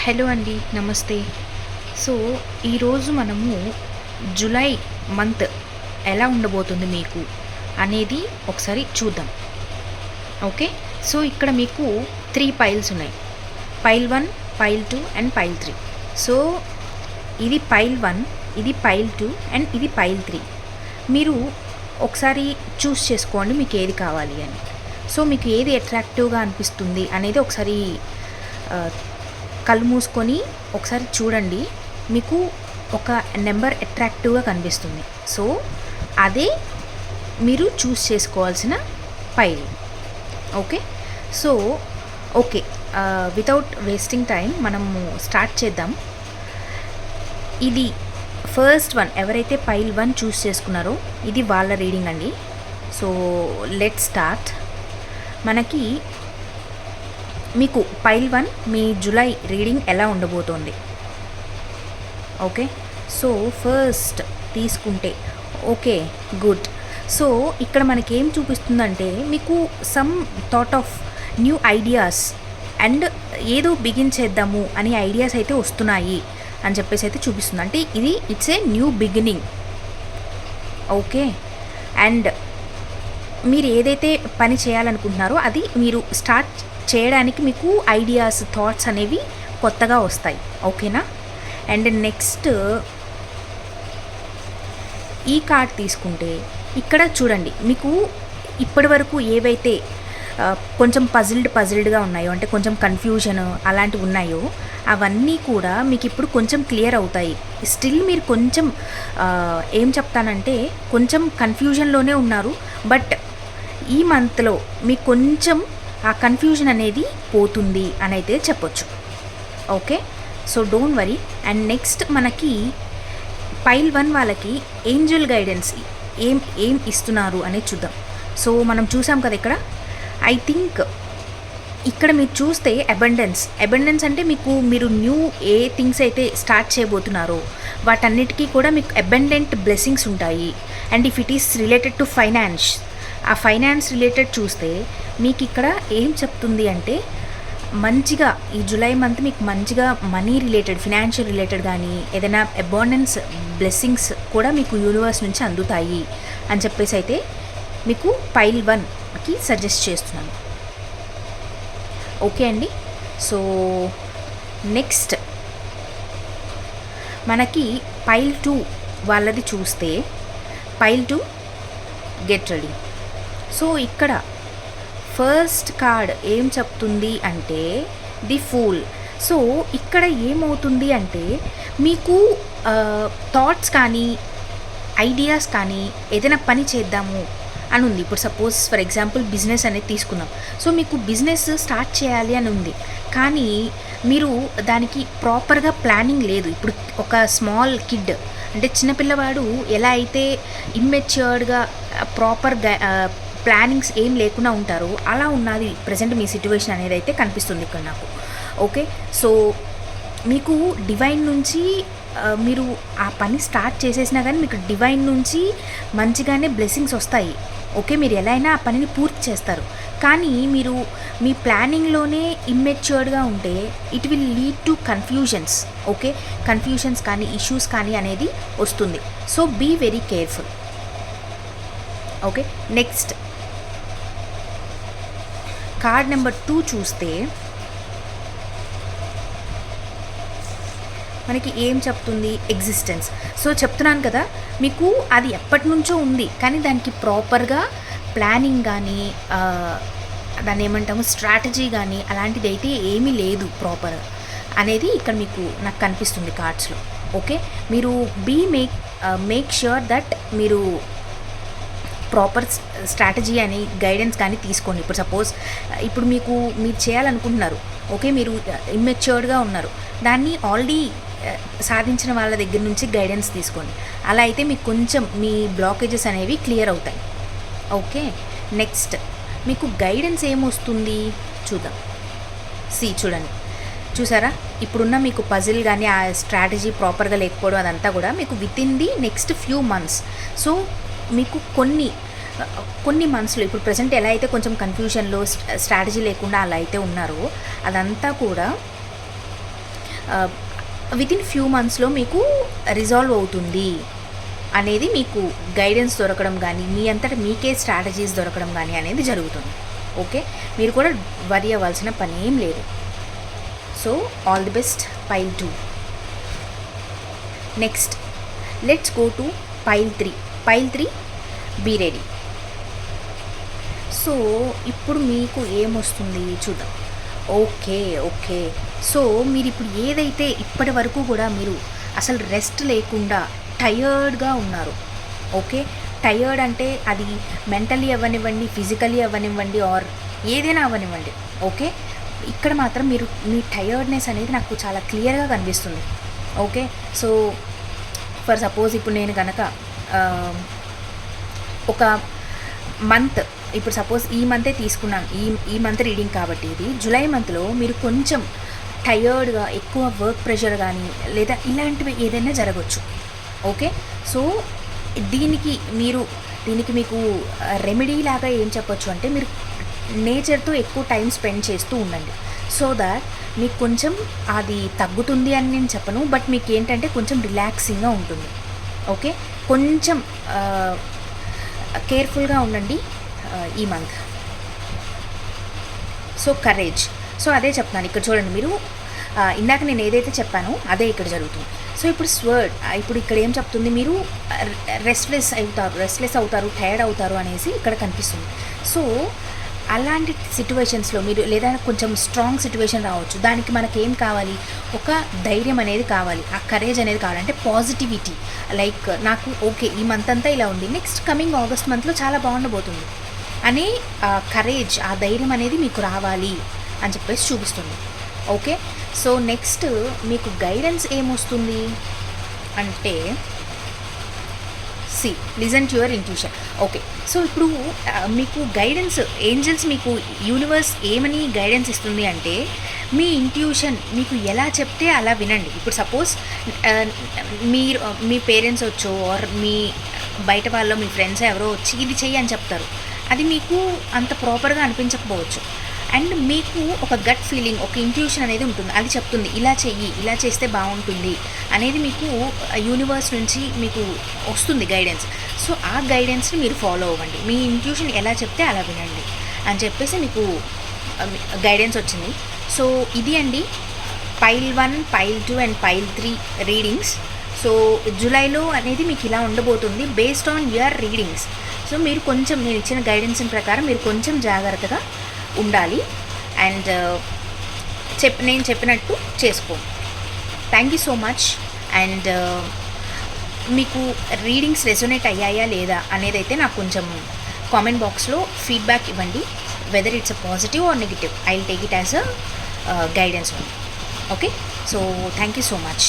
Hello అండి. నమస్తే. So, ఈరోజు మనము జులై మంత్ ఎలా ఉండబోతుంది మీకు అనేది ఒకసారి చూద్దాం. ఓకే. సో, ఇక్కడ మీకు 3 పైల్స్ ఉన్నాయి. Pile 1, pile 2 and pile 3. So, ఇది పైల్ 1, ఇది పైల్ 2 అండ్ ఇది పైల్ 3. మీరు ఒకసారి చూస్ చేసుకోండి మీకు ఏది కావాలి అని. సో, మీకు ఏది అట్రాక్టివ్‌గా అనిపిస్తుంది అనేది ఒకసారి కళ్ళు మూసుకొని ఒకసారి చూడండి. మీకు ఒక నెంబర్ అట్రాక్టివ్‌గా కనిపిస్తుంది. సో, అదే మీరు చూస్ చేసుకోవాల్సిన pile. Okay. So, okay. Without wasting time మనము స్టార్ట్ చేద్దాం. ఇది ఫస్ట్ వన్ ఎవరైతే పైల్ 1 చూస్ చేసుకున్నారో ఇది వాళ్ళ రీడింగ్ అండి. So, let's start. మనకి మీకు పైల్ 1 మీ జులై రీడింగ్ ఎలా ఉండబోతోంది. ఓకే. సో, ఫస్ట్ తీసుకుంటే ఓకే, గుడ్. సో, ఇక్కడ మనకేం చూపిస్తుందంటే మీకు some thought of new ideas and ఏదో బిగిన్ చేద్దాము అనే ఐడియాస్ అయితే వస్తున్నాయి అని చెప్పేసి అయితే చూపిస్తుంది. అంటే ఇది it's a new beginning. Okay. And మీరు ఏదైతే పని చేయాలనుకుంటున్నారో అది మీరు స్టార్ట్ చేయడానికి మీకు ఐడియాస్, థాట్స్ అనేవి కొత్తగా వస్తాయి. ఓకేనా. అండ్ నెక్స్ట్ ఈ కార్డ్ తీసుకుంటే ఇక్కడ చూడండి మీకు ఇప్పటి వరకు ఏవైతే కొంచెం పజిల్డ్గా ఉన్నాయో, అంటే కొంచెం కన్ఫ్యూజన్ అలాంటివి ఉన్నాయో అవన్నీ కూడా మీకు ఇప్పుడు కొంచెం క్లియర్ అవుతాయి. స్టిల్ మీరు కొంచెం ఏం చెప్తానంటే కొంచెం కన్ఫ్యూజన్లోనే ఉన్నారు. బట్ ఈ మంత్లో మీకు కొంచెం ఆ కన్ఫ్యూజన్ అనేది పోతుంది అని అయితే చెప్పొచ్చు. Okay. So, don't worry. And next మనకి పైల్ 1 వాళ్ళకి ఏంజల్ గైడెన్స్ ఏం ఇస్తున్నారు అనేది చూద్దాం. సో, మనం చూసాం కదా ఇక్కడ. ఐ థింక్ ఇక్కడ మీరు చూస్తే అబండెన్స్ అంటే మీరు న్యూ ఏ థింగ్స్ అయితే స్టార్ట్ చేయబోతున్నారో వాటన్నిటికీ కూడా మీకు అబండెంట్ బ్లెస్సింగ్స్ ఉంటాయి. And if it is related to ఆ ఫైనాన్స్ రిలేటెడ్ చూస్తే మీకు ఇక్కడ ఏం చెప్తుంది అంటే మంచిగా ఈ జులై మంత్ మీకు మంచిగా మనీ రిలేటెడ్, ఫినాన్షియల్ రిలేటెడ్ కానీ ఏదైనా అబాండెన్స్ బ్లెస్సింగ్స్ కూడా మీకు యూనివర్స్ నుంచి అందుతాయి అని చెప్పేసి అయితే మీకు పైల్ 1కి సజెస్ట్ చేస్తున్నాను. ఓకే అండి. సో, నెక్స్ట్ మనకి పైల్ 2 వాళ్ళది చూస్తే పైల్ 2 గెట్ రెడీ. సో, ఇక్కడ ఫస్ట్ కార్డ్ ఏం చెప్తుంది అంటే ది ఫూల్. సో, ఇక్కడ ఏమవుతుంది అంటే మీకు థాట్స్ కానీ ఐడియాస్ కానీ ఏదైనా పని చేద్దాము అని ఉంది. ఇప్పుడు సపోజ్ ఫర్ ఎగ్జాంపుల్ బిజినెస్ అనేది తీసుకున్నాం. సో, మీకు బిజినెస్ స్టార్ట్ చేయాలి అని ఉంది, కానీ మీరు దానికి ప్రాపర్గా ప్లానింగ్ లేదు. ఇప్పుడు ఒక స్మాల్ కిడ్ అంటే చిన్నపిల్లవాడు ఎలా అయితే ఇమ్మెచ్యూర్డ్గా ప్రాపర్గా ప్లానింగ్స్ ఏం లేకుండా ఉంటారో అలా ఉన్నది ప్రజెంట్ మీ సిట్యువేషన్ అనేది అయితే కనిపిస్తుంది ఇక్కడ నాకు. ఓకే. సో, మీకు డివైన్ నుంచి మీరు ఆ పని స్టార్ట్ చేసేసినా కానీ మీకు డివైన్ నుంచి మంచిగానే బ్లెస్సింగ్స్ వస్తాయి. ఓకే. మీరు ఎలా అయినా ఆ పనిని పూర్తి చేస్తారు. కానీ మీరు మీ ప్లానింగ్లోనే ఇమ్మెచ్యూర్డ్గా ఉంటే it will lead to confusions. Okay. Confusions కానీ ఇష్యూస్ కానీ అనేది వస్తుంది. So, be very careful. Okay. Next card number 2 చూస్తే మనకి ఏం చెప్తుంది? ఎగ్జిస్టెన్స్. సో, చెప్తున్నాను కదా మీకు అది ఎప్పటి నుంచో ఉంది, కానీ దానికి ప్రాపర్గా ప్లానింగ్ కానీ దాన్ని ఏమంటాము స్ట్రాటజీ కానీ అలాంటిది అయితే ఏమీ లేదు ప్రాపర్ అనేది ఇక్కడ మీకు నాకు కనిపిస్తుంది కార్డ్స్లో. ఓకే. మీరు మేక్ ష్యూర్ దట్ మీరు ప్రాపర్ స్ట్రాటజీ అని గైడెన్స్ కానీ తీసుకోండి. ఇప్పుడు సపోజ్ ఇప్పుడు మీరు చేయాలనుకుంటున్నారు. ఓకే. మీరు ఇమ్మెచ్యూర్డ్గా ఉన్నారు, దాన్ని ఆల్రెడీ సాధించిన వాళ్ళ దగ్గర నుంచి గైడెన్స్ తీసుకోండి. అలా అయితే మీకు కొంచెం మీ బ్లాకేజెస్ అనేవి క్లియర్ అవుతాయి. ఓకే. నెక్స్ట్ మీకు గైడెన్స్ ఏమొస్తుంది చూద్దాం. చూడండి, చూసారా ఇప్పుడున్న మీకు పజిల్ కానీ ఆ స్ట్రాటజీ ప్రాపర్గా లేకపోవడం అదంతా కూడా మీకు with in the next few months. So, మీకు కొన్ని మంత్స్లో ఇప్పుడు ప్రజెంట్ ఎలా అయితే కొంచెం కన్ఫ్యూజన్లో స్ట్రాటజీ లేకుండా అలా అయితే ఉన్నారో అదంతా కూడా వితిన్ ఫ్యూ మంత్స్లో మీకు రిజాల్వ్ అవుతుంది అనేది మీకు గైడెన్స్ దొరకడం కానీ మీ అంతటా మీకే స్ట్రాటజీస్ దొరకడం కానీ అనేది జరుగుతుంది. ఓకే, మీరు కూడా వరి అవ్వాల్సిన పని ఏం లేదు. So all the best pile 2. Next let's go to pile 3. Pile 3 be ready. So ఇప్పుడు మీకు ఏమొస్తుంది చూద్దాం. ఓకే, సో మీరు ఇప్పుడు ఏదైతే ఇప్పటి వరకు కూడా మీరు అసలు రెస్ట్ లేకుండా టయర్డ్గా ఉన్నారు. ఓకే, టయర్డ్ అంటే అది మెంటలీ అవ్వనివ్వండి, ఫిజికలీ అవ్వనివ్వండి, ఆర్ ఏదైనా అవ్వనివ్వండి. ఓకే, ఇక్కడ మాత్రం మీరు మీ టయర్డ్నెస్ అనేది నాకు చాలా క్లియర్గా కనిపిస్తుంది. ఓకే, సో ఫర్ సపోజ్ ఇప్పుడు నేను కనుక ఒక మంత్, ఇప్పుడు సపోజ్ ఈ మంతే తీసుకున్నాం, ఈ మంత్ రీడింగ్ కాబట్టి ఇది జూలై మంత్లో మీరు కొంచెం టయర్డ్గా, ఎక్కువ వర్క్ ప్రెషర్ కానీ లేదా ఇలాంటివి ఏదైనా జరగవచ్చు. ఓకే, సో దీనికి మీకు రెమెడీ లాగా ఏం చెప్పొచ్చు అంటే మీరు నేచర్తో ఎక్కువ టైం స్పెండ్ చేస్తూ ఉండండి. సో దాట్ మీకు కొంచెం అది తగ్గుతుంది అని నేను చెప్పను, బట్ మీకు ఏంటంటే కొంచెం రిలాక్సింగ్గా ఉంటుంది. ఓకే, కొంచెం కేర్ఫుల్గా ఉండండి ఈ మంత్. సో కరేజ్, సో అదే చెప్తున్నాను. ఇక్కడ చూడండి, మీరు ఇందాక నేను ఏదైతే చెప్పానో అదే ఇక్కడ జరుగుతుంది. సో ఇప్పుడు స్వర్డ్, ఇప్పుడు ఇక్కడ ఏం చెప్తుంది, మీరు రెస్ట్లెస్ అవుతారు, టైర్డ్ అవుతారు అనేసి ఇక్కడ కనిపిస్తుంది. సో అలాంటి సిచ్యువేషన్స్లో మీరు లేదా కొంచెం స్ట్రాంగ్ సిచ్యువేషన్ రావచ్చు, దానికి మనకేం కావాలి, ఒక ధైర్యం అనేది కావాలి, ఆ కరేజ్ అనేది కావాలి. అంటే పాజిటివిటీ, లైక్ నాకు ఓకే ఈ మంత్ అంతా ఇలా ఉంది, నెక్స్ట్ కమింగ్ ఆగస్ట్ మంత్లో చాలా బాగుండబోతుంది అనే కరేజ్, ఆ ధైర్యం అనేది మీకు రావాలి అని చెప్పేసి చూపిస్తుంది. ఓకే, సో నెక్స్ట్ మీకు గైడెన్స్ ఏమొస్తుంది అంటే listen to your intuition. Okay, so ఇప్పుడు మీకు గైడెన్స్, ఏంజల్స్ మీకు యూనివర్స్ ఏమని గైడెన్స్ ఇస్తుంది అంటే మీ ఇంట్యూషన్ మీకు ఎలా చెప్తే అలా వినండి. ఇప్పుడు సపోజ్ మీరు మీ పేరెంట్స్ వచ్చో ఆర్ మీ బయట వాళ్ళు మీ ఫ్రెండ్స్ ఎవరో వచ్చి ఇది చెయ్యి అని చెప్తారు, అది మీకు అంత ప్రాపర్గా అనిపించకపోవచ్చు. అండ్ మీకు ఒక గట్ ఫీలింగ్, ఒక ఇంట్యూషన్ అనేది ఉంటుంది, అది చెప్తుంది ఇలా చెయ్యి, ఇలా చేస్తే బాగుంటుంది అనేది మీకు యూనివర్స్ నుంచి మీకు వస్తుంది గైడెన్స్. సో ఆ గైడెన్స్ని మీరు ఫాలో అవ్వండి, మీ ఇంట్యూషన్ ఎలా చెప్తే అలా వినండి అని చెప్పేసి మీకు గైడెన్స్ వచ్చింది. సో ఇది అండి pile 1, pile 2 and pile 3 readings. So జూలైలో అనేది మీకు ఇలా ఉండబోతుంది based on your readings. So మీరు కొంచెం నేను ఇచ్చిన గైడెన్స్ ప్రకారం మీరు కొంచెం జాగ్రత్తగా ఉండాలి అండ్ నేను చెప్పినట్టు చేసుకోండి. Thank you so much. And మీకు రీడింగ్స్ రెజొనేట్ అయ్యాయా లేదా అనేది అయితే నాకు కొంచెం కామెంట్ బాక్స్లో ఫీడ్బ్యాక్ ఇవ్వండి. Whether it's a positive or negative, I will take it as a guidance only. Okay, so thank you so much.